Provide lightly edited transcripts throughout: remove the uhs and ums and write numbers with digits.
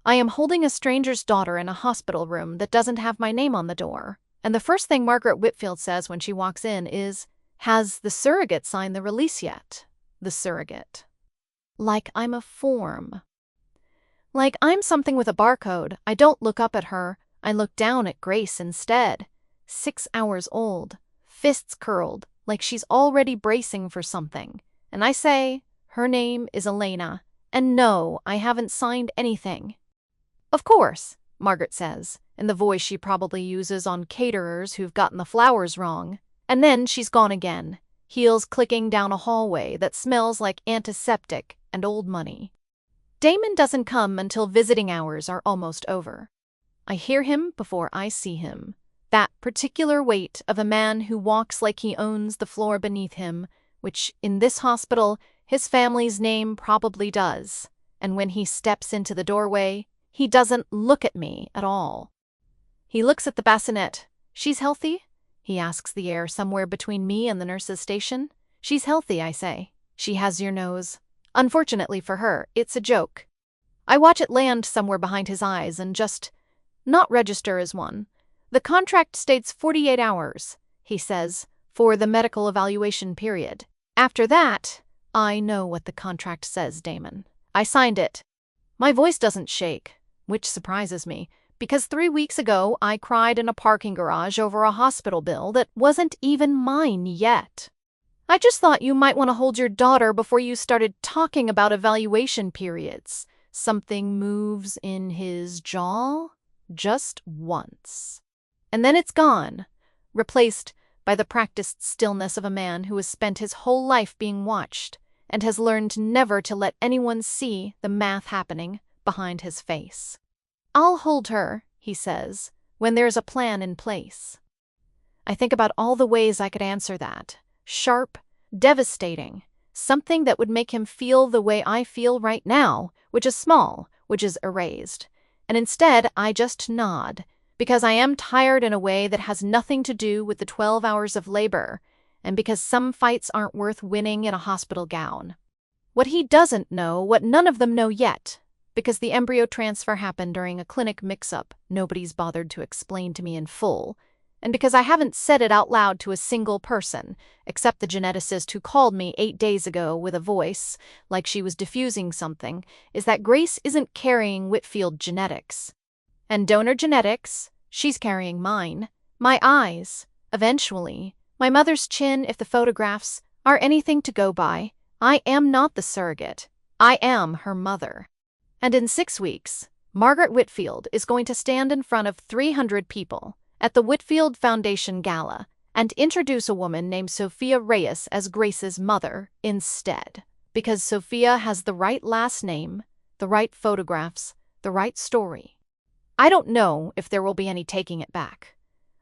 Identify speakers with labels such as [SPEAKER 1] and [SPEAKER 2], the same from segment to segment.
[SPEAKER 1] I am holding a stranger's daughter in a hospital room that doesn't have my name on the door, and the first thing Margaret Whitfield says when she walks in is, "Has the surrogate signed the release yet?" The surrogate. Like I'm a form. Like I'm something with a barcode. I don't look up at her. I look down at Grace instead. 6 hours old, fists curled, like she's already bracing for something. And I say, her name is Elena, and no, I haven't signed anything. Of course, Margaret says, in the voice she probably uses on caterers who've gotten the flowers wrong. And then she's gone again, heels clicking down a hallway that smells like antiseptic and old money. Damon doesn't come until visiting hours are almost over. I hear him before I see him. That particular weight of a man who walks like he owns the floor beneath him, which, in this hospital, his family's name probably does. And when he steps into the doorway, he doesn't look at me at all. He looks at the bassinet. "She's healthy?" He asks the air somewhere between me and the nurse's station. "She's healthy," I say. "She has your nose." Unfortunately for her, it's a joke. I watch it land somewhere behind his eyes and just not register as one. "The contract states 48 hours, he says, for the medical evaluation period. After that, I know what the contract says, Damon. I signed it." My voice doesn't shake, which surprises me, because 3 weeks ago I cried in a parking garage over a hospital bill that wasn't even mine yet. "I just thought you might want to hold your daughter before you started talking about evaluation periods." Something moves in his jaw just once. And then it's gone, replaced by the practiced stillness of a man who has spent his whole life being watched and has learned never to let anyone see the math happening behind his face. "I'll hold her," he says, "when there's a plan in place." I think about all the ways I could answer that. Sharp, devastating, something that would make him feel the way I feel right now, which is small, which is erased. And instead, I just nod, because I am tired in a way that has nothing to do with the 12 hours of labor, and because some fights aren't worth winning in a hospital gown. What he doesn't know, what none of them know yet, because the embryo transfer happened during a clinic mix-up nobody's bothered to explain to me in full, and because I haven't said it out loud to a single person, except the geneticist who called me 8 days ago with a voice, like she was diffusing something, is that Grace isn't carrying Whitfield genetics. And donor genetics, she's carrying mine. My eyes, eventually. My mother's chin, if the photographs are anything to go by. I am not the surrogate. I am her mother. And in 6 weeks, Margaret Whitfield is going to stand in front of 300 people at the Whitfield Foundation Gala and introduce a woman named Sophia Reyes as Grace's mother instead, because Sophia has the right last name, the right photographs, the right story. I don't know if there will be any taking it back.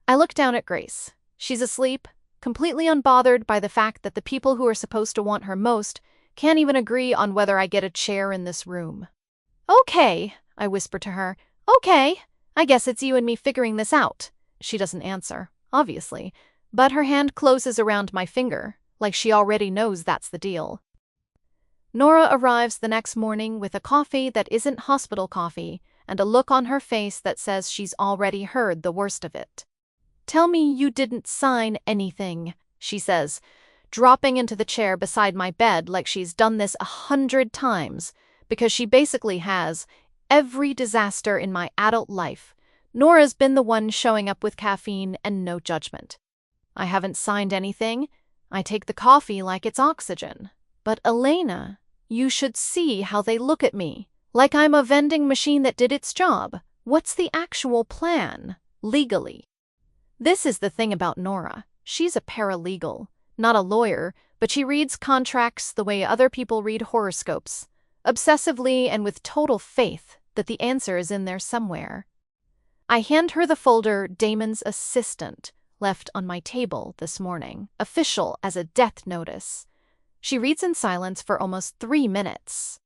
[SPEAKER 1] I look down at Grace. She's asleep, completely unbothered by the fact that the people who are supposed to want her most can't even agree on whether I get a chair in this room. "Okay," I whisper to her. "Okay, I guess it's you and me figuring this out." She doesn't answer, obviously, but her hand closes around my finger, like she already knows that's the deal. Nora arrives the next morning with a coffee that isn't hospital coffee and a look on her face that says she's already heard the worst of it. "Tell me you didn't sign anything," she says, dropping into the chair beside my bed like she's done this 100 times, because she basically has. Every disaster in my adult life, Nora's been the one showing up with caffeine and no judgment. I haven't signed anything. I take the coffee like it's oxygen. But Elena, you should see how they look at me, like I'm a vending machine that did its job. What's the actual plan, legally? This is the thing about Nora. She's a paralegal, not a lawyer, but she reads contracts the way other people read horoscopes, obsessively and with total faith that the answer is in there somewhere. I hand her the folder Damon's assistant left on my table this morning, official as a death notice. She reads in silence for almost 3 minutes.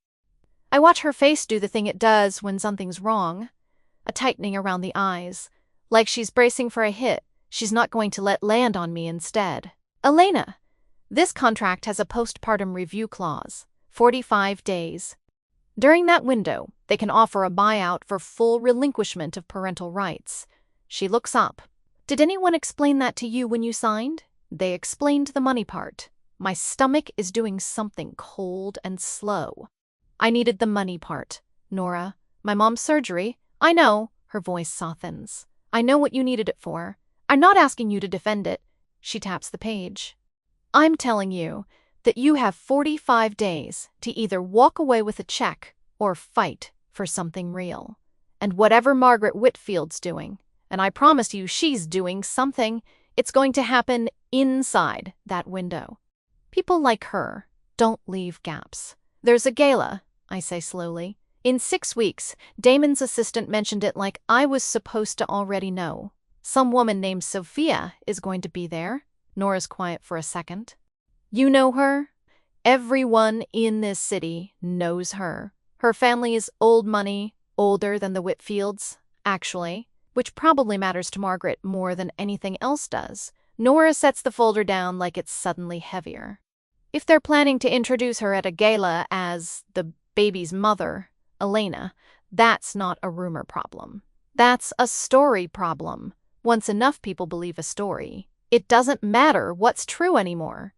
[SPEAKER 1] I watch her face do the thing it does when something's wrong, a tightening around the eyes, like she's bracing for a hit she's not going to let land on me instead. "Elena, this contract has a postpartum review clause, 45 days. During that window, they can offer a buyout for full relinquishment of parental rights. She looks up. Did anyone explain that to you when you signed? They explained the money part. My stomach is doing something cold and slow. I needed the money part, Nora. My mom's surgery. I know. Her voice softens. I know what you needed it for. I'm not asking you to defend it. She taps the page. I'm telling you that you have 45 days to either walk away with a check or fight for something real. And whatever Margaret Whitfield's doing, and I promise you she's doing something, it's going to happen inside that window. People like her don't leave gaps. There's a gala, I say slowly. In 6 weeks, Damon's assistant mentioned it like I was supposed to already know. Some woman named Sophia is going to be there. Nora's quiet for a second. You know her? Everyone in this city knows her. Her family is old money, older than the Whitfields, actually, which probably matters to Margaret more than anything else does. Nora sets the folder down like it's suddenly heavier. If they're planning to introduce her at a gala as the baby's mother, Elena, that's not a rumor problem. That's a story problem. Once enough people believe a story, it doesn't matter what's true anymore.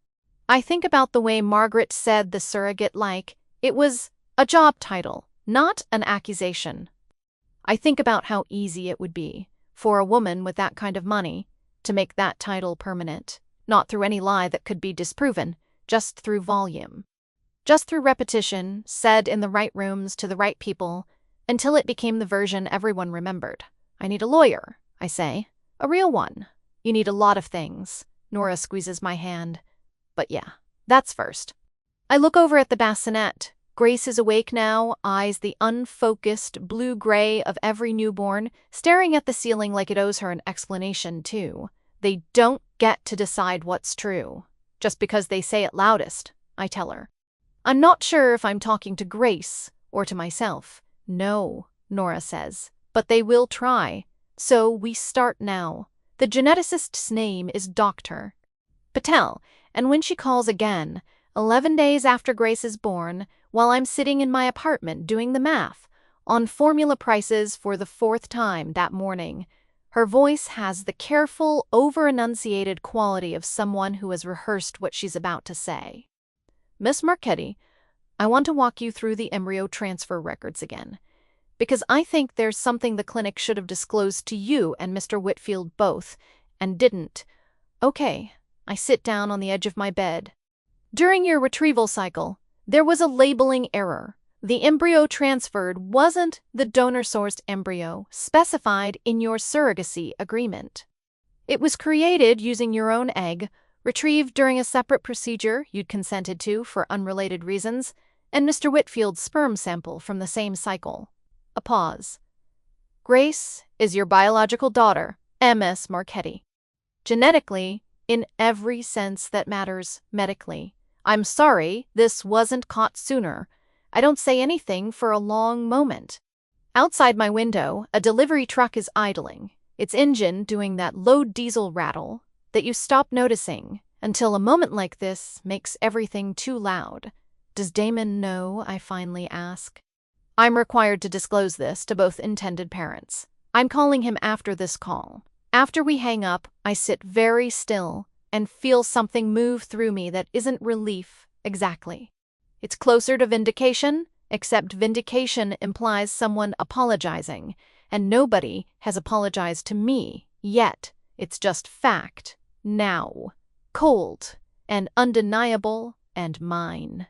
[SPEAKER 1] I think about the way Margaret said the surrogate like it was a job title, not an accusation. I think about how easy it would be for a woman with that kind of money to make that title permanent, not through any lie that could be disproven, just through volume. Just through repetition, said in the right rooms to the right people, until it became the version everyone remembered. I need a lawyer, I say. A real one. You need a lot of things. Nora squeezes my hand. But yeah, that's first. I look over at the bassinet. Grace is awake now, eyes the unfocused blue-gray of every newborn, staring at the ceiling like it owes her an explanation, too. They don't get to decide what's true, just because they say it loudest, I tell her. I'm not sure if I'm talking to Grace or to myself. No, Nora says, but they will try. So we start now. The geneticist's name is Dr. Patel, and when she calls again, 11 days after Grace is born, while I'm sitting in my apartment doing the math on formula prices for the 4th time that morning, her voice has the careful, over-enunciated quality of someone who has rehearsed what she's about to say. Miss Marchetti, I want to walk you through the embryo transfer records again, because I think there's something the clinic should have disclosed to you and Mr. Whitfield both, and didn't. Okay, I sit down on the edge of my bed. During your retrieval cycle, there was a labeling error. The embryo transferred wasn't the donor-sourced embryo specified in your surrogacy agreement. It was created using your own egg, retrieved during a separate procedure you'd consented to for unrelated reasons, and Mr. Whitfield's sperm sample from the same cycle. A pause. Grace is your biological daughter, Ms. Marchetti. Genetically, in every sense that matters medically. I'm sorry this wasn't caught sooner. I don't say anything for a long moment. Outside my window, a delivery truck is idling, its engine doing that low diesel rattle that you stop noticing until a moment like this makes everything too loud. Does Damon know? I finally ask. I'm required to disclose this to both intended parents. I'm calling him after this call. After we hang up, I sit very still and feel something move through me that isn't relief exactly. It's closer to vindication, except vindication implies someone apologizing, and nobody has apologized to me yet. It's just fact, now, cold and undeniable and mine.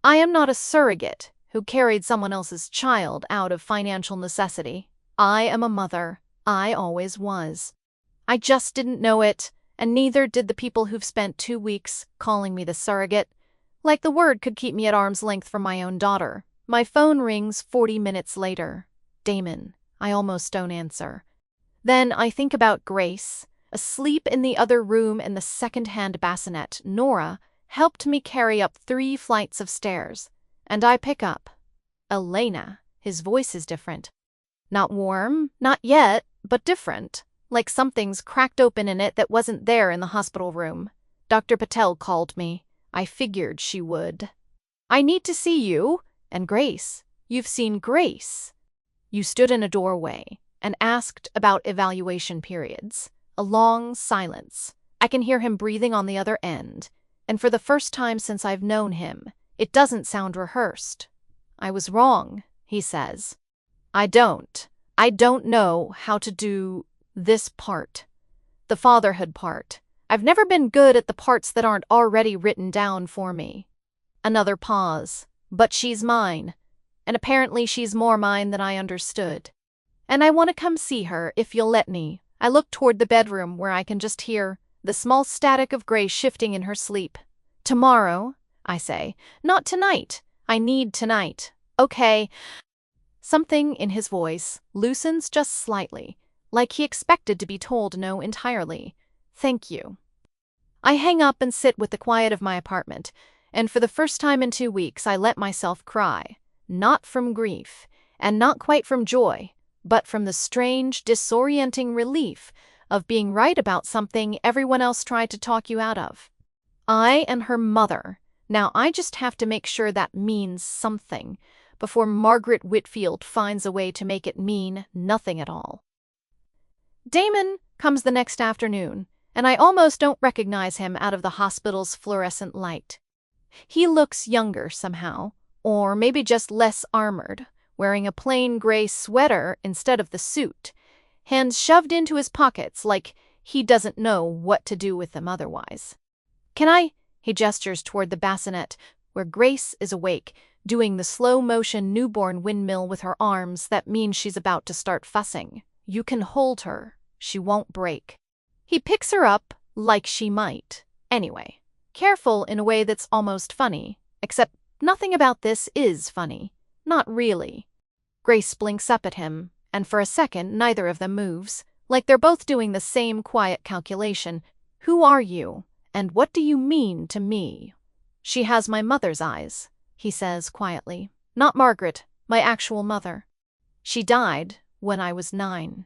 [SPEAKER 1] I am not a surrogate who carried someone else's child out of financial necessity. I am a mother. I always was. I just didn't know it, and neither did the people who've spent 2 weeks calling me the surrogate. Like the word could keep me at arm's length from my own daughter. My phone rings 40 minutes later. Damon. I almost don't answer. Then I think about Grace, asleep in the other room in the second-hand bassinet. Nora helped me carry up 3 flights of stairs, and I pick up. Elena. His voice is different. Not warm, not yet, but different. Like something's cracked open in it that wasn't there in the hospital room. Dr. Patel called me. I figured she would. I need to see you. And Grace, You've seen Grace. You stood in a doorway and asked about evaluation periods. A long silence. I can hear him breathing on the other end, and for the first time since I've known him, it doesn't sound rehearsed. I was wrong, he says. I don't know how to do this part. The fatherhood part. I've never been good at the parts that aren't already written down for me. Another pause. But she's mine. And apparently she's more mine than I understood. And I want to come see her, if you'll let me. I look toward the bedroom where I can just hear the small static of Grace shifting in her sleep. Tomorrow, I say. Not tonight. I need tonight. Okay. Something in his voice loosens just slightly, like he expected to be told no entirely. Thank you. I hang up and sit with the quiet of my apartment, and for the first time in 2 weeks I let myself cry. Not from grief, and not quite from joy, but from the strange, disorienting relief of being right about something everyone else tried to talk you out of. I am her mother. Now I just have to make sure that means something before Margaret Whitfield finds a way to make it mean nothing at all. Damon comes the next afternoon, and I almost don't recognize him out of the hospital's fluorescent light. He looks younger somehow, or maybe just less armored, wearing a plain gray sweater instead of the suit, hands shoved into his pockets like he doesn't know what to do with them otherwise. Can I? He gestures toward the bassinet, where Grace is awake, doing the slow-motion newborn windmill with her arms that means she's about to start fussing. You can hold her. She won't break. He picks her up like she might. Anyway, careful in a way that's almost funny, except nothing about this is funny. Not really. Grace blinks up at him, and for a second neither of them moves, like they're both doing the same quiet calculation. Who are you, and what do you mean to me? She has my mother's eyes, he says quietly. Not Margaret, my actual mother. She died when I was 9.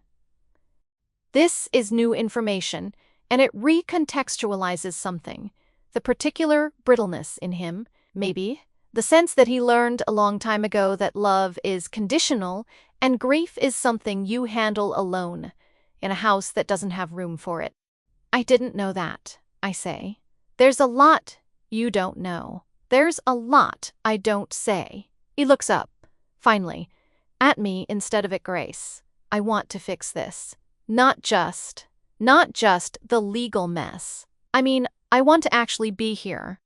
[SPEAKER 1] This is new information, and it recontextualizes something. The particular brittleness in him, maybe. The sense that he learned a long time ago that love is conditional and grief is something you handle alone, in a house that doesn't have room for it. I didn't know that, I say. There's a lot you don't know. There's a lot I don't say. He looks up, finally, at me instead of at Grace. I want to fix this. Not just the legal mess. I mean, I want to actually be here.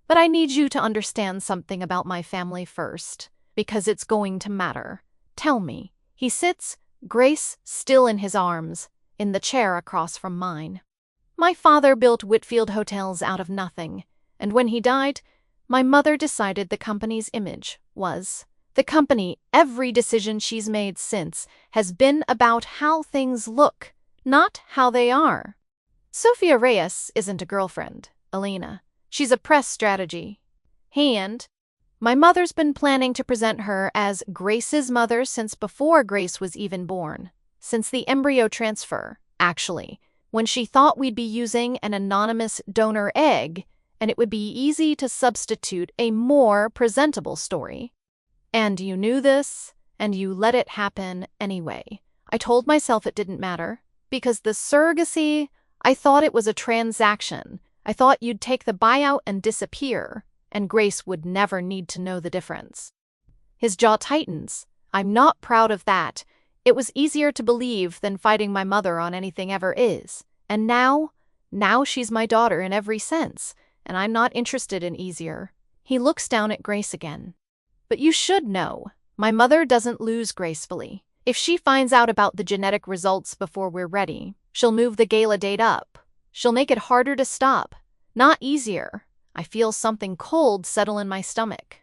[SPEAKER 1] But I need you to understand something about my family first, because it's going to matter. Tell me. He sits, Grace still in his arms, in the chair across from mine. My father built Whitfield hotels out of nothing, and when he died, my mother decided the company's image was the company. Every decision she's made since has been about how things look, not how they are. Sophia Reyes isn't a girlfriend, Elena. She's a press strategy. And my mother's been planning to present her as Grace's mother since before Grace was even born, since the embryo transfer, actually, when she thought we'd be using an anonymous donor egg and it would be easy to substitute a more presentable story. And you knew this, and you let it happen anyway. I told myself it didn't matter, because the surrogacy, I thought it was a transaction. I thought you'd take the buyout and disappear, and Grace would never need to know the difference. His jaw tightens. I'm not proud of that. It was easier to believe than fighting my mother on anything ever is. And now she's my daughter in every sense, and I'm not interested in easier. He looks down at Grace again. But you should know, my mother doesn't lose gracefully. If she finds out about the genetic results before we're ready, she'll move the gala date up. She'll make it harder to stop, not easier. I feel something cold settle in my stomach.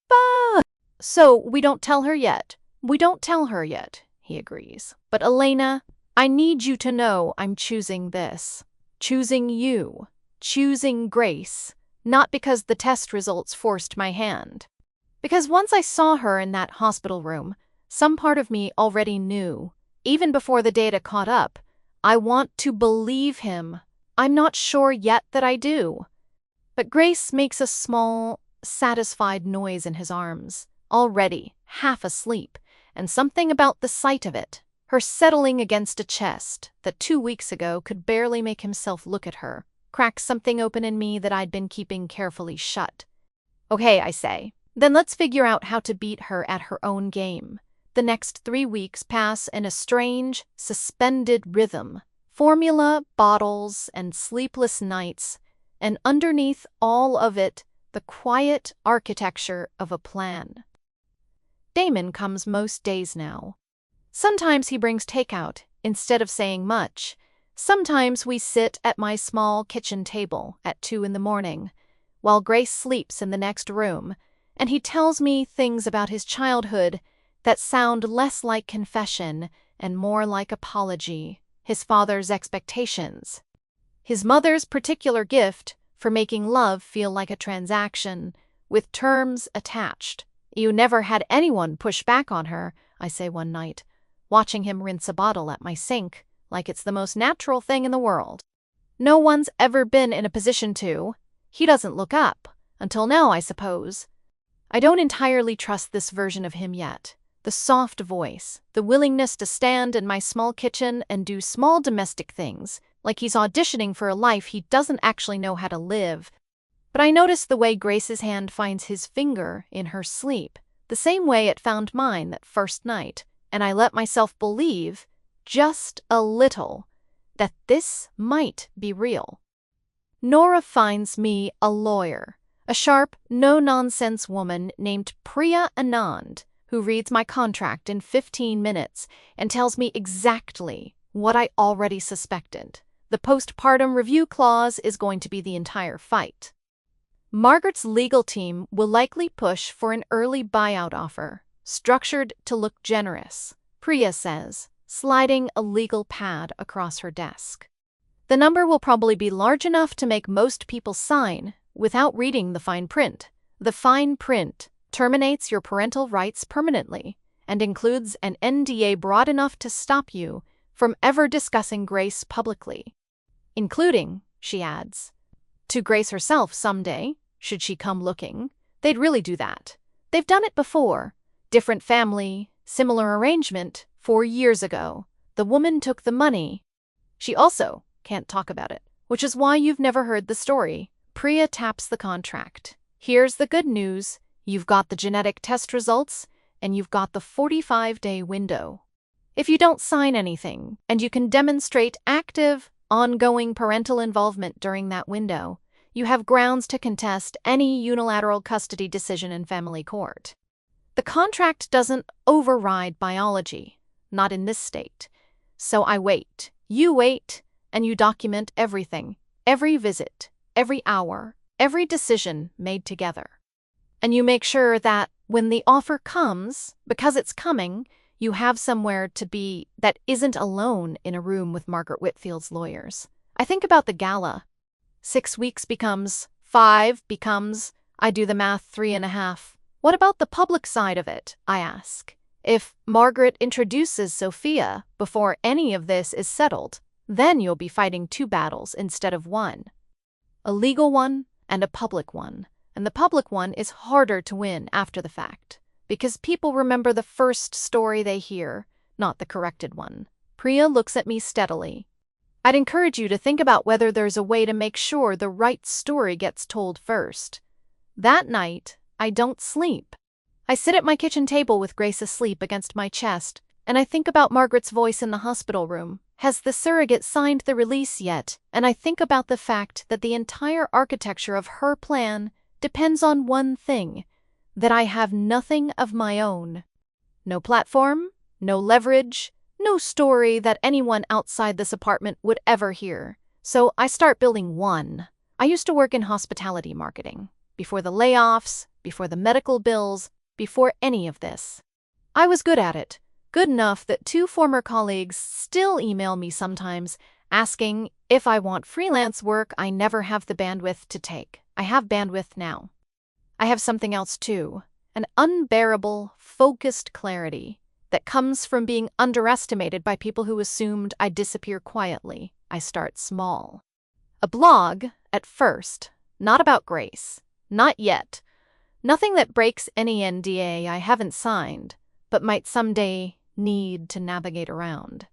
[SPEAKER 1] Bah! So we don't tell her yet. We don't tell her yet, he agrees. But Elena, I need you to know I'm choosing this. Choosing you. Choosing Grace. Not because the test results forced my hand. Because once I saw her in that hospital room, some part of me already knew. Even before the data caught up, I want to believe him. I'm not sure yet that I do. But Grace makes a small, satisfied noise in his arms, already half asleep, and something about the sight of it, her settling against a chest that 2 weeks ago could barely make himself look at her, cracked something open in me that I'd been keeping carefully shut. Okay, I say, then let's figure out how to beat her at her own game. The next 3 weeks pass in a strange, suspended rhythm. Formula, bottles, and sleepless nights, and underneath all of it, the quiet architecture of a plan. Damon comes most days now. Sometimes he brings takeout instead of saying much. Sometimes we sit at my small kitchen table at 2 in the morning, while Grace sleeps in the next room, and he tells me things about his childhood that sound less like confession and more like apology. His father's expectations, his mother's particular gift for making love feel like a transaction, with terms attached. You never had anyone push back on her, I say one night, watching him rinse a bottle at my sink like it's the most natural thing in the world. No one's ever been in a position to. He doesn't look up, until now, I suppose. I don't entirely trust this version of him yet. The soft voice, the willingness to stand in my small kitchen and do small domestic things, like he's auditioning for a life he doesn't actually know how to live. But I notice the way Grace's hand finds his finger in her sleep, the same way it found mine that first night, and I let myself believe, just a little, that this might be real. Nora finds me a lawyer, a sharp, no-nonsense woman named Priya Anand, who reads my contract in 15 minutes and tells me exactly what I already suspected. The postpartum review clause is going to be the entire fight. Margaret's legal team will likely push for an early buyout offer, structured to look generous, Priya says, sliding a legal pad across her desk. The number will probably be large enough to make most people sign without reading the fine print. The fine print terminates your parental rights permanently and includes an NDA broad enough to stop you from ever discussing Grace publicly. Including, she adds, to Grace herself someday, should she come looking. They'd really do that. They've done it before. Different family, similar arrangement, 4 years ago. The woman took the money. She also can't talk about it, which is why you've never heard the story. Priya taps the contract. Here's the good news. You've got the genetic test results, and you've got the 45-day window. If you don't sign anything, and you can demonstrate active, ongoing parental involvement during that window, you have grounds to contest any unilateral custody decision in family court. The contract doesn't override biology, not in this state. So I wait, you wait, and you document everything, every visit, every hour, every decision made together. And you make sure that when the offer comes, because it's coming, you have somewhere to be that isn't alone in a room with Margaret Whitfield's lawyers. I think about the gala. 6 weeks becomes 5 becomes, I do the math, 3.5. What about the public side of it, I ask. If Margaret introduces Sophia before any of this is settled, then you'll be fighting 2 battles instead of 1. A legal one and a public one. And the public one is harder to win after the fact, because people remember the first story they hear, not the corrected one. Priya looks at me steadily. I'd encourage you to think about whether there's a way to make sure the right story gets told first. That night, I don't sleep. I sit at my kitchen table with Grace asleep against my chest, and I think about Margaret's voice in the hospital room. Has the surrogate signed the release yet? And I think about the fact that the entire architecture of her plan depends on one thing, that I have nothing of my own. No platform, no leverage, no story that anyone outside this apartment would ever hear. So I start building one. I used to work in hospitality marketing, before the layoffs, before the medical bills, before any of this. I was good at it, good enough that 2 former colleagues still email me sometimes asking if I want freelance work I never have the bandwidth to take. I have bandwidth now. I have something else too, an unbearable, focused clarity that comes from being underestimated by people who assumed I'd disappear quietly. I start small. A blog, at first, not about Grace. Not yet. Nothing that breaks any NDA I haven't signed, but might someday need to navigate around.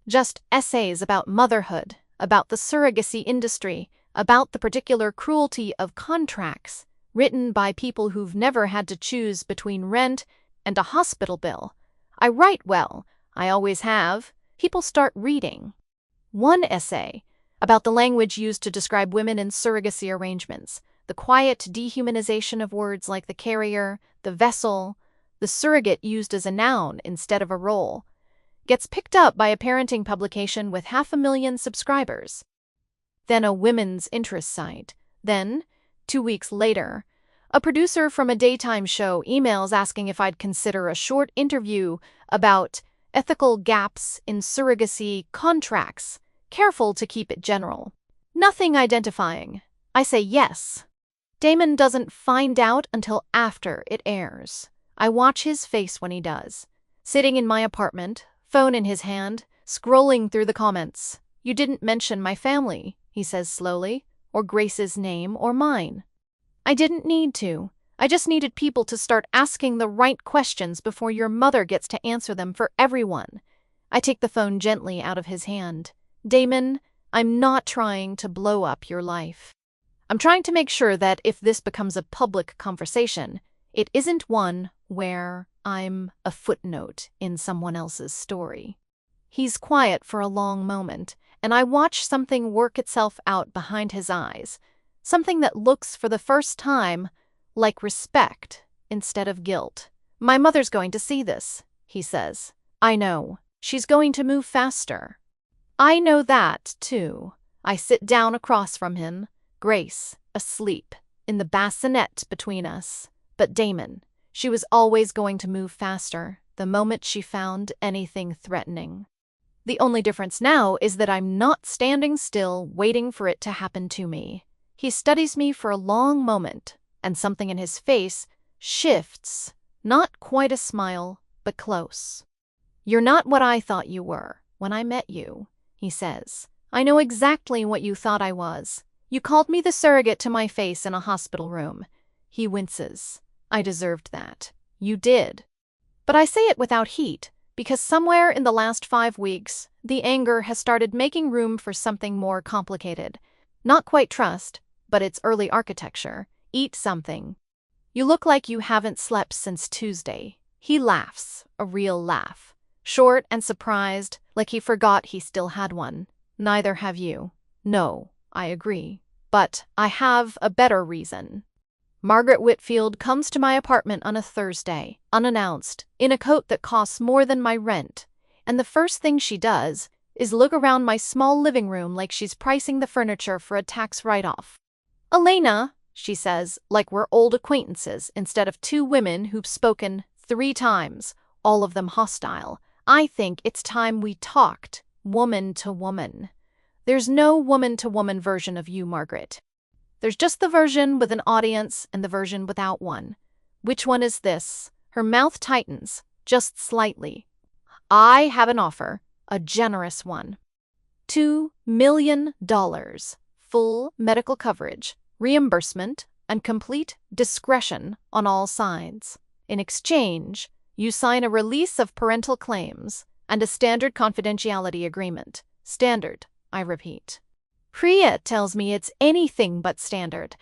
[SPEAKER 1] Just essays about motherhood, about the surrogacy industry, about the particular cruelty of contracts, written by people who've never had to choose between rent and a hospital bill. I write well, I always have. People start reading. One essay about the language used to describe women in surrogacy arrangements, the quiet dehumanization of words like the carrier, the vessel, the surrogate used as a noun instead of a role, gets picked up by a parenting publication with 500,000 subscribers. Then a women's interest site. Then, 2 weeks later, a producer from a daytime show emails asking if I'd consider a short interview about ethical gaps in surrogacy contracts, careful to keep it general. Nothing identifying. I say yes. Damon doesn't find out until after it airs. I watch his face when he does. Sitting in my apartment, phone in his hand, scrolling through the comments. "You didn't mention my family," he says slowly, "or Grace's name or mine." I didn't need to. I just needed people to start asking the right questions before your mother gets to answer them for everyone. I take the phone gently out of his hand. "Damon, I'm not trying to blow up your life. I'm trying to make sure that if this becomes a public conversation, it isn't one where I'm a footnote in someone else's story." He's quiet for a long moment, and I watch something work itself out behind his eyes, something that looks for the first time like respect instead of guilt. "My mother's going to see this," he says. "I know. She's going to move faster." I know that, too. I sit down across from him, Grace asleep, in the bassinet between us. But Damon, she was always going to move faster the moment she found anything threatening. The only difference now is that I'm not standing still waiting for it to happen to me. He studies me for a long moment, and something in his face shifts. Not quite a smile, but close. "You're not what I thought you were when I met you," he says. "I know exactly what you thought I was. You called me the surrogate to my face in a hospital room." He winces. "I deserved that." "You did." But I say it without heat, because somewhere in the last 5 weeks, the anger has started making room for something more complicated. Not quite trust, but it's early architecture. "Eat something. You look like you haven't slept since Tuesday." He laughs, a real laugh. Short and surprised, like he forgot he still had one. "Neither have you." "No, I agree. But I have a better reason." Margaret Whitfield comes to my apartment on a Thursday, unannounced, in a coat that costs more than my rent, and the first thing she does is look around my small living room like she's pricing the furniture for a tax write-off. "Elena," she says, like we're old acquaintances instead of 2 women who've spoken 3 times, all of them hostile. "I think it's time we talked, woman to woman." "There's no woman-to-woman version of you, Margaret. There's just the version with an audience and the version without one." "Which one is this?" Her mouth tightens, just slightly. "I have an offer, a generous one. $2 million, full medical coverage, reimbursement, and complete discretion on all sides. In exchange, you sign a release of parental claims and a standard confidentiality agreement." Standard, I repeat. Priya tells me it's anything but standard.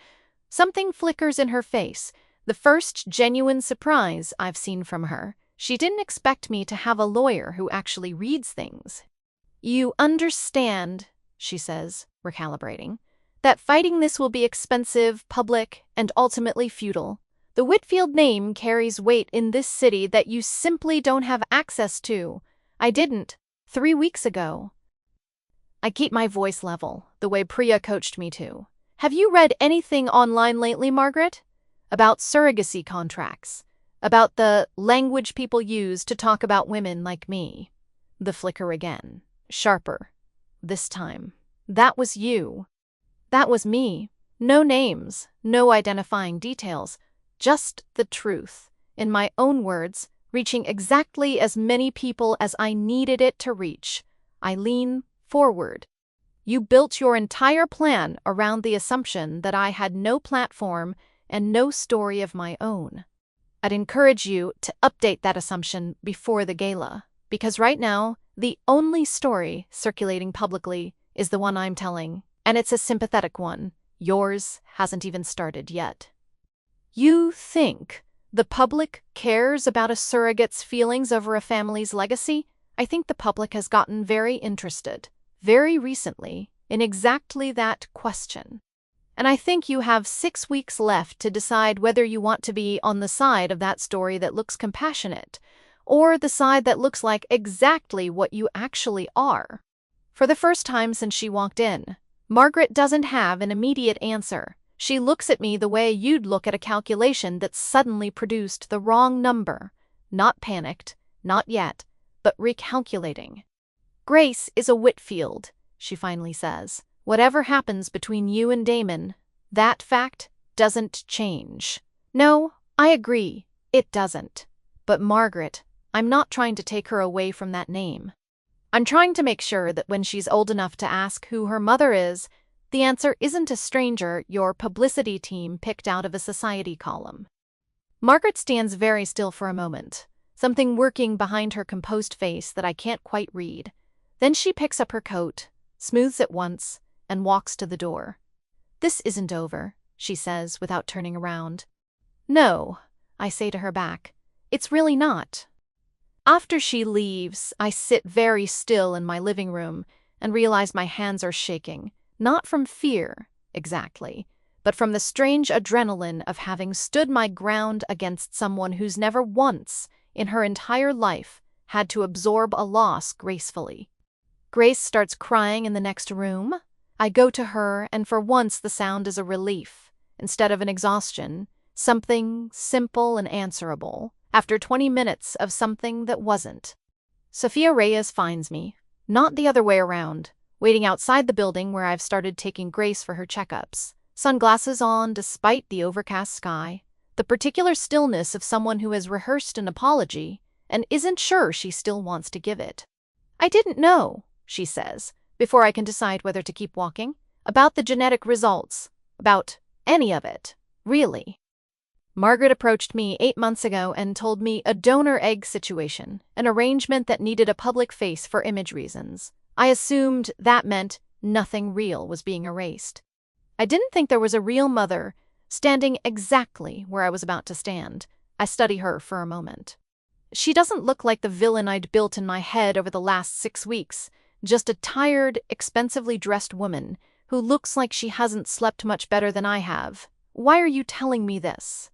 [SPEAKER 1] Something flickers in her face, the first genuine surprise I've seen from her. She didn't expect me to have a lawyer who actually reads things. "You understand," she says, recalibrating, "that fighting this will be expensive, public, and ultimately futile. The Whitfield name carries weight in this city that you simply don't have access to. I didn't 3 weeks ago." I keep my voice level, the way Priya coached me to. "Have you read anything online lately, Margaret? About surrogacy contracts? About the language people use to talk about women like me?" The flicker again, sharper. This time, "That was you." That was me. No names, no identifying details, just the truth. In my own words, reaching exactly as many people as I needed it to reach. I lean forward. "You built your entire plan around the assumption that I had no platform and no story of my own. I'd encourage you to update that assumption before the gala, because right now, the only story circulating publicly is the one I'm telling, and it's a sympathetic one. Yours hasn't even started yet. You think the public cares about a surrogate's feelings over a family's legacy? I think the public has gotten very interested, very recently, in exactly that question. And I think you have 6 weeks left to decide whether you want to be on the side of that story that looks compassionate, or the side that looks like exactly what you actually are. For the first time since she walked in, Margaret doesn't have an immediate answer. She looks at me the way you'd look at a calculation that suddenly produced the wrong number. Not panicked, not yet, but recalculating. "Grace is a Whitfield," she finally says. "Whatever happens between you and Damon, that fact doesn't change." No, I agree, it doesn't. But Margaret, I'm not trying to take her away from that name. I'm trying to make sure that when she's old enough to ask who her mother is, the answer isn't a stranger your publicity team picked out of a society column. Margaret stands very still for a moment, something working behind her composed face that I can't quite read. Then she picks up her coat, smooths it once, and walks to the door. "This isn't over," she says without turning around. "No," I say to her back. "It's really not." After she leaves, I sit very still in my living room and realize my hands are shaking, not from fear, exactly, but from the strange adrenaline of having stood my ground against someone who's never once, in her entire life, had to absorb a loss gracefully. Grace starts crying in the next room. I go to her, and for once the sound is a relief, instead of an exhaustion, something simple and answerable, after 20 minutes of something that wasn't. Sophia Reyes finds me, not the other way around, waiting outside the building where I've started taking Grace for her checkups, sunglasses on despite the overcast sky, the particular stillness of someone who has rehearsed an apology and isn't sure she still wants to give it. "I didn't know," she says, before I can decide whether to keep walking, "about the genetic results, about any of it, really. Margaret approached me 8 months ago and told me a donor egg situation, an arrangement that needed a public face for image reasons. I assumed that meant nothing real was being erased. I didn't think there was a real mother standing exactly where I was about to stand. I study her for a moment. She doesn't look like the villain I'd built in my head over the last 6 weeks, just a tired, expensively dressed woman who looks like she hasn't slept much better than I have. Why are you telling me this?"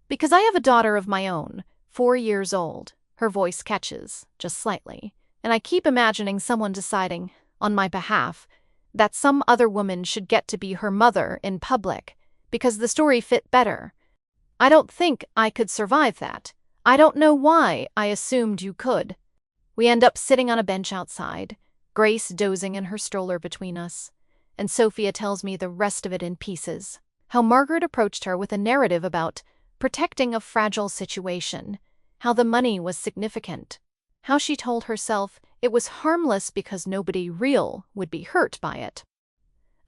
[SPEAKER 1] "Because I have a daughter of my own, 4 years old." Her voice catches, just slightly, and I keep imagining someone deciding, on my behalf, that some other woman should get to be her mother in public, because the story fit better. I don't think I could survive that. I don't know why I assumed you could. We end up sitting on a bench outside, Grace dozing in her stroller between us, and Sophia tells me the rest of it in pieces. How Margaret approached her with a narrative about protecting a fragile situation, how the money was significant, how she told herself it was harmless because nobody real would be hurt by it.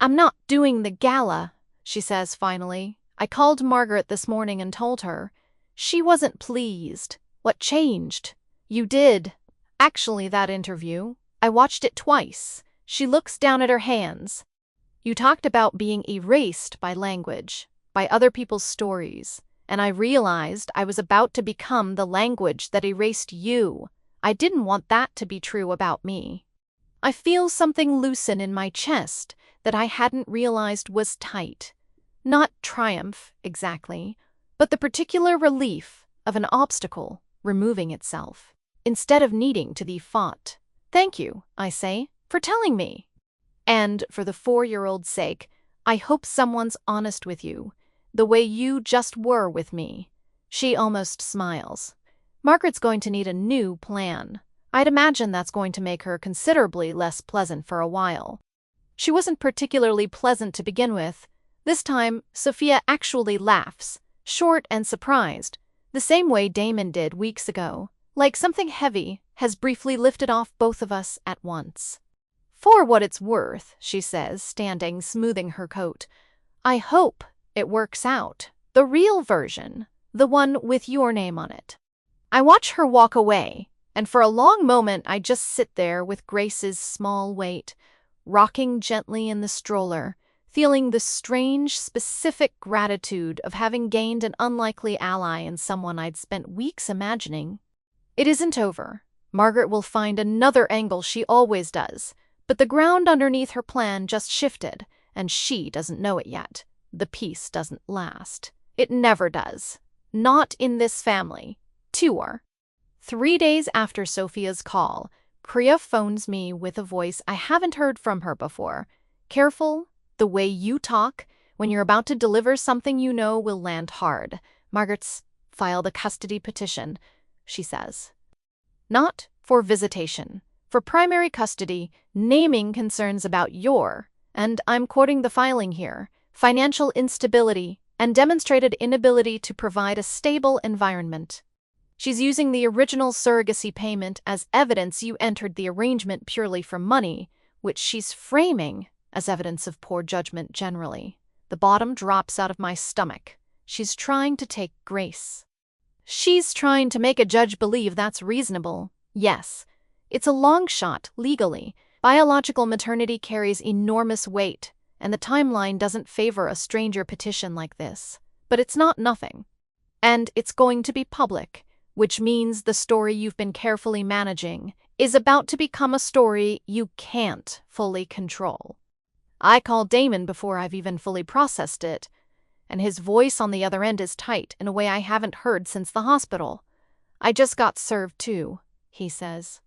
[SPEAKER 1] "I'm not doing the gala," she says finally. "I called Margaret this morning and told her. She wasn't pleased. What changed?" "You did. Actually, that interview. I watched it twice." She looks down at her hands. "You talked about being erased by language, by other people's stories, and I realized I was about to become the language that erased you. I didn't want that to be true about me." I feel something loosen in my chest that I hadn't realized was tight. Not triumph, exactly, but the particular relief of an obstacle removing itself, instead of needing to be fought. "Thank you," I say, "for telling me. And for the 4-year-old's sake, I hope someone's honest with you, the way you just were with me." She almost smiles. "Margaret's going to need a new plan. I'd imagine that's going to make her considerably less pleasant for a while." She wasn't particularly pleasant to begin with. This time, Sophia actually laughs, short and surprised, the same way Damon did weeks ago, like something heavy has briefly lifted off both of us at once. "For what it's worth," she says, standing, smoothing her coat, "I hope it works out." The real version, the one with your name on it. I watch her walk away, and for a long moment I just sit there with Grace's small weight, rocking gently in the stroller, feeling the strange, specific gratitude of having gained an unlikely ally in someone I'd spent weeks imagining. It isn't over. Margaret will find another angle, she always does, but the ground underneath her plan just shifted, and she doesn't know it yet. The peace doesn't last. It never does. Not in this family. Tour. 3 days after Sophia's call, Priya phones me with a voice I haven't heard from her before. Careful, the way you talk when you're about to deliver something you know will land hard. Margaret's filed a custody petition, she says. Not for visitation, for primary custody, naming concerns about your, and I'm quoting the filing here, financial instability and demonstrated inability to provide a stable environment. She's using the original surrogacy payment as evidence you entered the arrangement purely for money, which she's framing as evidence of poor judgment generally. The bottom drops out of my stomach. She's trying to take Grace. She's trying to make a judge believe that's reasonable. Yes, it's a long shot, legally. Biological maternity carries enormous weight, and the timeline doesn't favor a stranger petition like this. But it's not nothing. And it's going to be public, which means the story you've been carefully managing is about to become a story you can't fully control. I call Damon before I've even fully processed it, and his voice on the other end is tight in a way I haven't heard since the hospital. I just got served too, he says.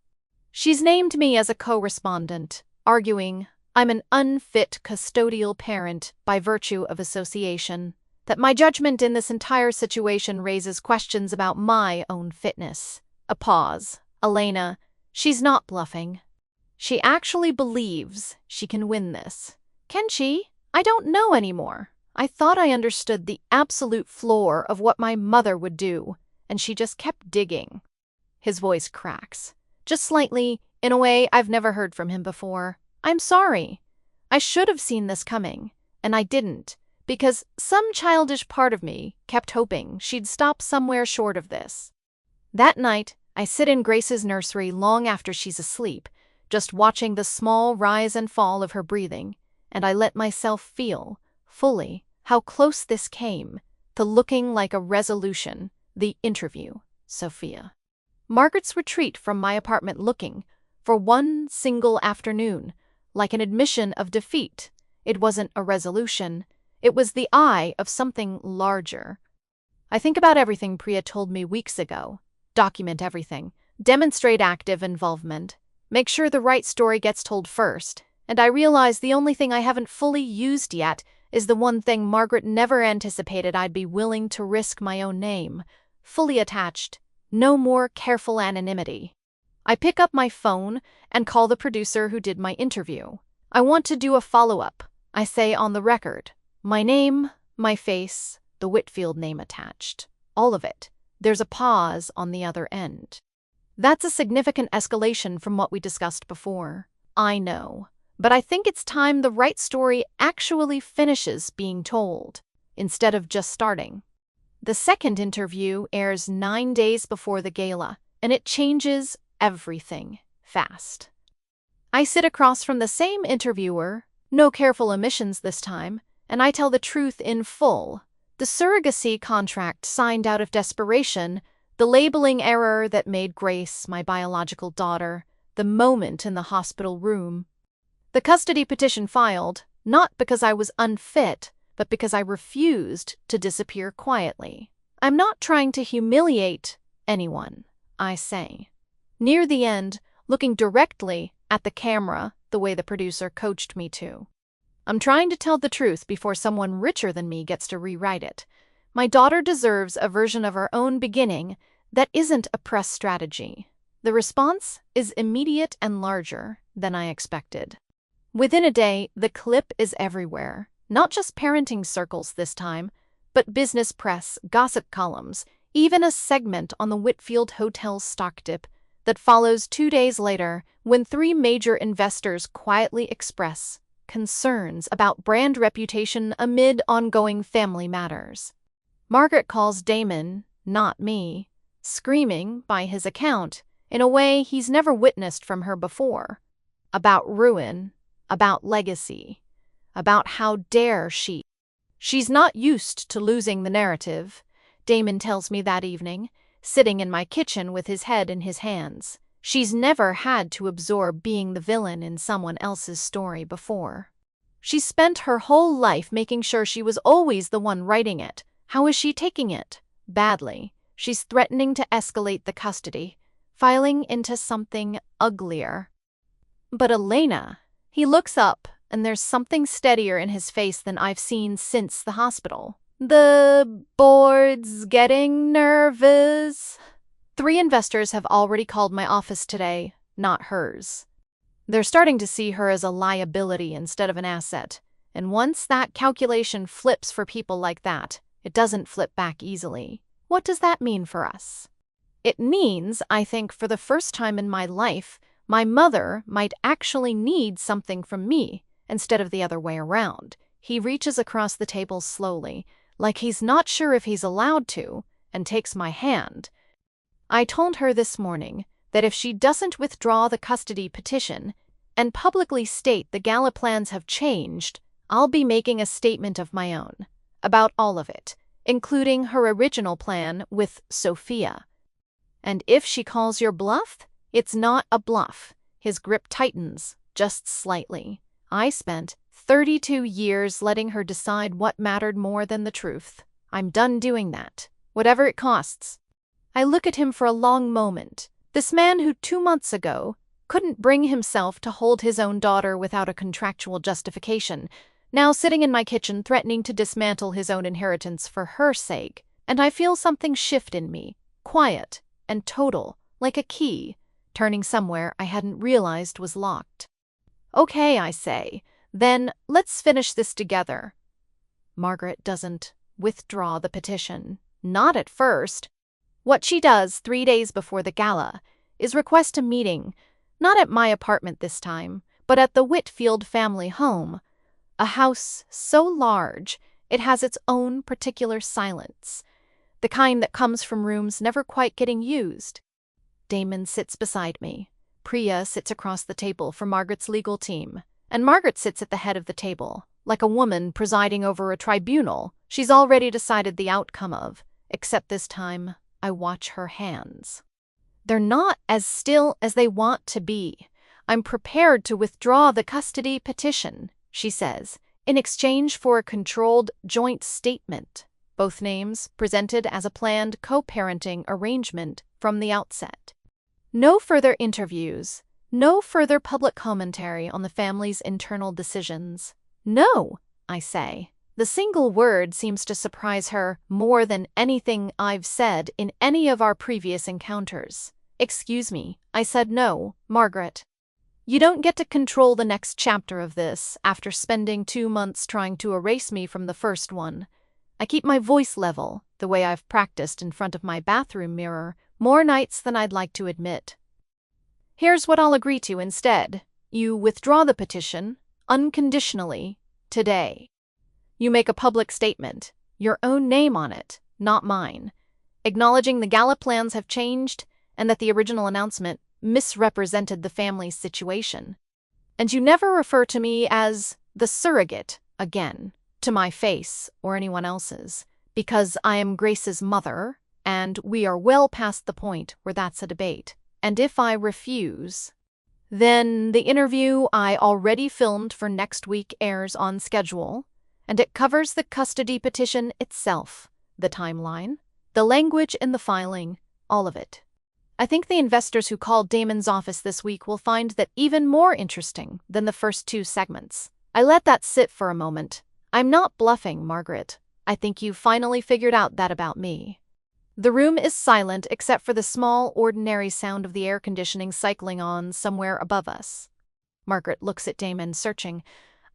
[SPEAKER 1] She's named me as a co-respondent, arguing I'm an unfit custodial parent by virtue of association, that my judgment in this entire situation raises questions about my own fitness. A pause. Elena, she's not bluffing. She actually believes she can win this. Can she? I don't know anymore. I thought I understood the absolute floor of what my mother would do, and she just kept digging. His voice cracks. Just slightly, in a way I've never heard from him before. I'm sorry. I should have seen this coming, and I didn't, because some childish part of me kept hoping she'd stop somewhere short of this. That night, I sit in Grace's nursery long after she's asleep, just watching the small rise and fall of her breathing, and I let myself feel, fully, how close this came to looking like a resolution, the interview, Sophia. Margaret's retreat from my apartment looking, for one single afternoon, like an admission of defeat. It wasn't a resolution. It was the eye of something larger. I think about everything Priya told me weeks ago. Document everything. Demonstrate active involvement. Make sure the right story gets told first. And I realize the only thing I haven't fully used yet is the one thing Margaret never anticipated I'd be willing to risk my own name. Fully attached. No more careful anonymity. I pick up my phone and call the producer who did my interview. I want to do a follow-up. I say on the record. My name, my face, the Whitfield name attached. All of it. There's a pause on the other end. That's a significant escalation from what we discussed before. I know. But I think it's time the right story actually finishes being told, instead of just starting. The second interview airs 9 days before the gala, and it changes everything fast. I sit across from the same interviewer, no careful omissions this time, and I tell the truth in full. The surrogacy contract signed out of desperation, the labeling error that made Grace my biological daughter, the moment in the hospital room. The custody petition filed, not because I was unfit, but because I refused to disappear quietly. I'm not trying to humiliate anyone, I say. Near the end, looking directly at the camera the way the producer coached me to. I'm trying to tell the truth before someone richer than me gets to rewrite it. My daughter deserves a version of her own beginning that isn't a press strategy. The response is immediate and larger than I expected. Within a day, the clip is everywhere. Not just parenting circles this time, but business press, gossip columns, even a segment on the Whitfield Hotel stock dip that follows 2 days later when 3 major investors quietly express concerns about brand reputation amid ongoing family matters. Margaret calls Damon, not me, screaming, by his account, in a way he's never witnessed from her before. About ruin, about legacy, about how dare she. She's not used to losing the narrative, Damon tells me that evening, sitting in my kitchen with his head in his hands. She's never had to absorb being the villain in someone else's story before. She spent her whole life making sure she was always the one writing it. How is she taking it? Badly. She's threatening to escalate the custody, filing into something uglier. But Elena, he looks up, and there's something steadier in his face than I've seen since the hospital. The board's getting nervous. 3 investors have already called my office today, not hers. They're starting to see her as a liability instead of an asset, and once that calculation flips for people like that, it doesn't flip back easily. What does that mean for us? It means, I think, for the first time in my life, my mother might actually need something from me instead of the other way around. He reaches across the table slowly, like he's not sure if he's allowed to, and takes my hand. I told her this morning that if she doesn't withdraw the custody petition and publicly state the gala plans have changed, I'll be making a statement of my own about all of it, including her original plan with Sophia. And if she calls your bluff, it's not a bluff. His grip tightens, just slightly. I spent 32 years letting her decide what mattered more than the truth. I'm done doing that, whatever it costs. I look at him for a long moment. This man who 2 months ago couldn't bring himself to hold his own daughter without a contractual justification, now sitting in my kitchen threatening to dismantle his own inheritance for her sake. And I feel something shift in me, quiet and total, like a key, turning somewhere I hadn't realized was locked. Okay, I say, then let's finish this together. Margaret doesn't withdraw the petition. Not at first. What she does 3 days before the gala is request a meeting, not at my apartment this time, but at the Whitfield family home, a house so large it has its own particular silence, the kind that comes from rooms never quite getting used. Damon sits beside me. Priya sits across the table for Margaret's legal team, and Margaret sits at the head of the table, like a woman presiding over a tribunal she's already decided the outcome of, except this time I watch her hands. They're not as still as they want to be. I'm prepared to withdraw the custody petition, she says, in exchange for a controlled joint statement, both names presented as a planned co-parenting arrangement from the outset. No further interviews, no further public commentary on the family's internal decisions. No, I say. The single word seems to surprise her more than anything I've said in any of our previous encounters. Excuse me, I said no, Margaret. You don't get to control the next chapter of this after spending 2 months trying to erase me from the first one. I keep my voice level, the way I've practiced in front of my bathroom mirror, more nights than I'd like to admit. Here's what I'll agree to instead. You withdraw the petition, unconditionally, today. You make a public statement, your own name on it, not mine, acknowledging the gala plans have changed and that the original announcement misrepresented the family's situation. And you never refer to me as the surrogate again, to my face or anyone else's, because I am Grace's mother, and we are well past the point where that's a debate. And if I refuse, then the interview I already filmed for next week airs on schedule, and it covers the custody petition itself, the timeline, the language in the filing, all of it. I think the investors who called Damon's office this week will find that even more interesting than the first 2 segments. I let that sit for a moment. I'm not bluffing, Margaret. I think you've finally figured out that about me. The room is silent except for the small, ordinary sound of the air conditioning cycling on somewhere above us. Margaret looks at Damon, searching,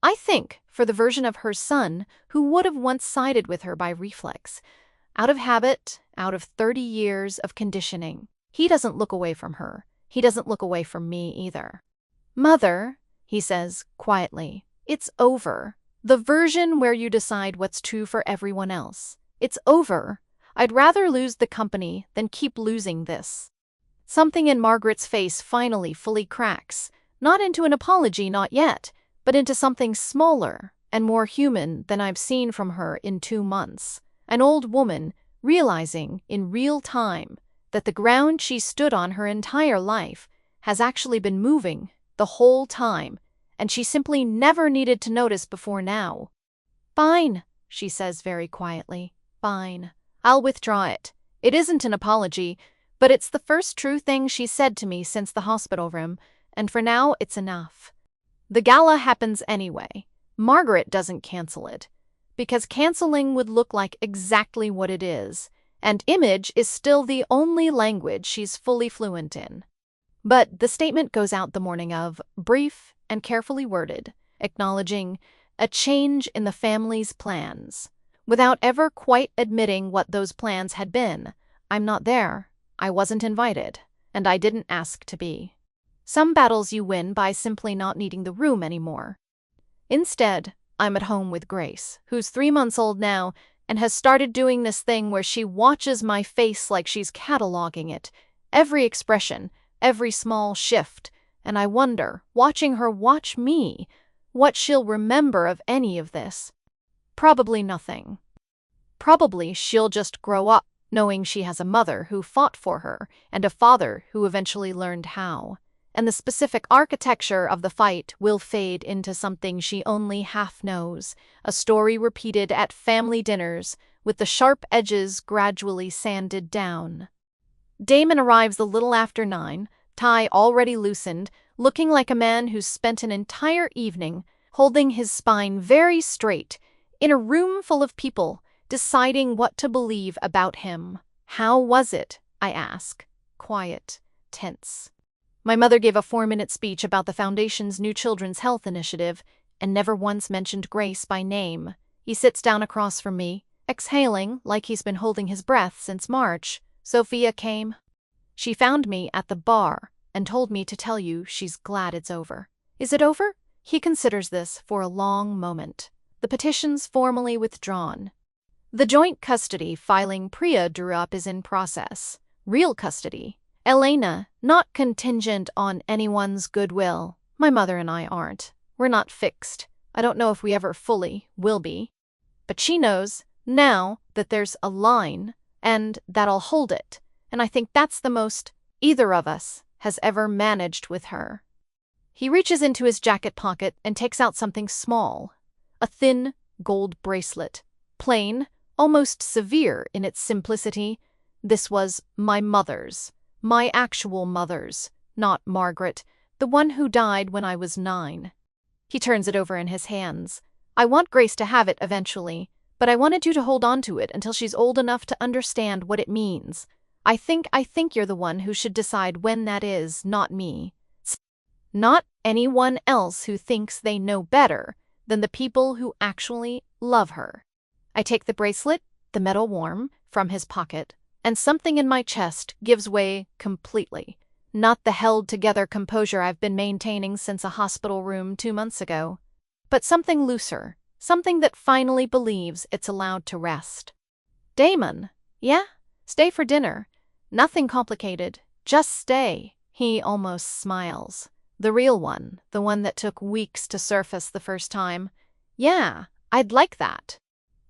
[SPEAKER 1] I think, for the version of her son who would have once sided with her by reflex. Out of habit, out of 30 years of conditioning. He doesn't look away from her. He doesn't look away from me either. Mother, he says quietly, it's over. The version where you decide what's true for everyone else. It's over. I'd rather lose the company than keep losing this. Something in Margaret's face finally fully cracks, not into an apology, not yet, but into something smaller and more human than I've seen from her in 2 months. An old woman realizing in real time that the ground she stood on her entire life has actually been moving the whole time, and she simply never needed to notice before now. "Fine," she says very quietly. "Fine. I'll withdraw it. It isn't an apology, but it's the first true thing she's said to me since the hospital room, and for now it's enough." The gala happens anyway. Margaret doesn't cancel it, because canceling would look like exactly what it is, and image is still the only language she's fully fluent in. But the statement goes out the morning of, brief and carefully worded, acknowledging a change in the family's plans, without ever quite admitting what those plans had been. "I'm not there. I wasn't invited, and I didn't ask to be." Some battles you win by simply not needing the room anymore. Instead, I'm at home with Grace, who's 3 months old now and has started doing this thing where she watches my face like she's cataloging it, every expression, every small shift, and I wonder, watching her watch me, what she'll remember of any of this. Probably nothing. Probably she'll just grow up knowing she has a mother who fought for her and a father who eventually learned how, and the specific architecture of the fight will fade into something she only half knows, a story repeated at family dinners with the sharp edges gradually sanded down. Damon arrives a little after 9, tie already loosened, looking like a man who's spent an entire evening holding his spine very straight in a room full of people deciding what to believe about him. "How was it?" I ask. Quiet, tense. My mother gave a 4-minute speech about the Foundation's new children's health initiative and never once mentioned Grace by name. He sits down across from me, exhaling like he's been holding his breath since March. "Sophia came. She found me at the bar and told me to tell you she's glad it's over." Is it over? He considers this for a long moment. The petition's formally withdrawn. The joint custody filing Priya drew up is in process. Real custody. Elena, not contingent on anyone's goodwill. My mother and I aren't. We're not fixed. I don't know if we ever fully will be. But she knows now that there's a line and that I'll hold it. And I think that's the most either of us has ever managed with her. He reaches into his jacket pocket and takes out something small. A thin gold bracelet. Plain, almost severe in its simplicity. This was my mother's. My actual mother's. Not Margaret, the one who died when I was 9. He turns it over in his hands. "I want Grace to have it eventually, but I wanted you to hold on to it until she's old enough to understand what it means. I think you're the one who should decide when that is, not me. Not anyone else who thinks they know better than the people who actually love her." I take the bracelet, the metal warm, from his pocket, and something in my chest gives way completely. Not the held-together composure I've been maintaining since a hospital room 2 months ago, but something looser, something that finally believes it's allowed to rest. "Damon, yeah? Stay for dinner. Nothing complicated. Just stay." He almost smiles. The real one, the one that took weeks to surface the first time. "Yeah, I'd like that."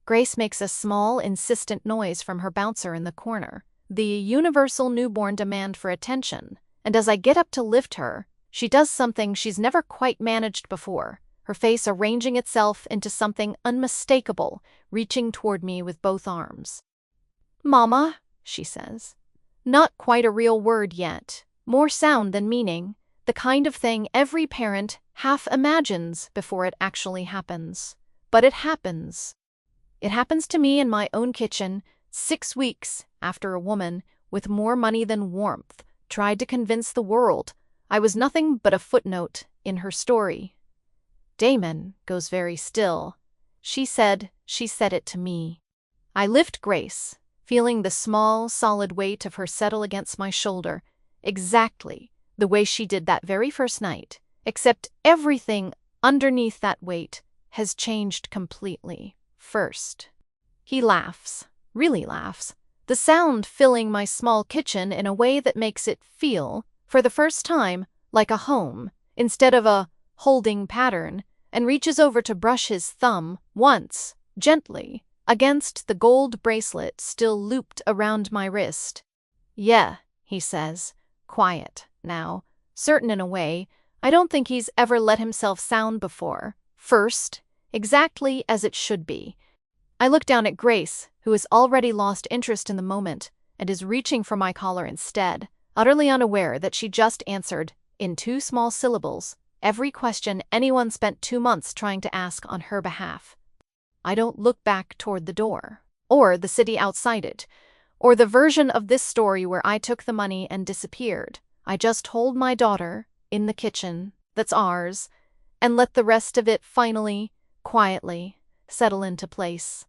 [SPEAKER 1] Grace makes a small, insistent noise from her bouncer in the corner, the universal newborn demand for attention, and as I get up to lift her, she does something she's never quite managed before, her face arranging itself into something unmistakable, reaching toward me with both arms. "Mama," she says. Not quite a real word yet, more sound than meaning, the kind of thing every parent half imagines before it actually happens. But it happens. It happens to me in my own kitchen, 6 weeks after a woman, with more money than warmth, tried to convince the world I was nothing but a footnote in her story. Damon goes very still. She said it to me. I lift Grace, feeling the small, solid weight of her settle against my shoulder, exactly the way she did that very first night, except everything underneath that weight has changed completely. First, he laughs, really laughs, the sound filling my small kitchen in a way that makes it feel, for the first time, like a home, instead of a holding pattern, and reaches over to brush his thumb once, gently, against the gold bracelet still looped around my wrist. "Yeah," he says, quiet now, certain in a way I don't think he's ever let himself sound before. First, exactly as it should be. I look down at Grace, who has already lost interest in the moment and is reaching for my collar instead, utterly unaware that she just answered, in 2 small syllables, every question anyone spent 2 months trying to ask on her behalf. I don't look back toward the door, or the city outside it, or the version of this story where I took the money and disappeared. I just hold my daughter, in the kitchen, that's ours, and let the rest of it finally, quietly, settle into place.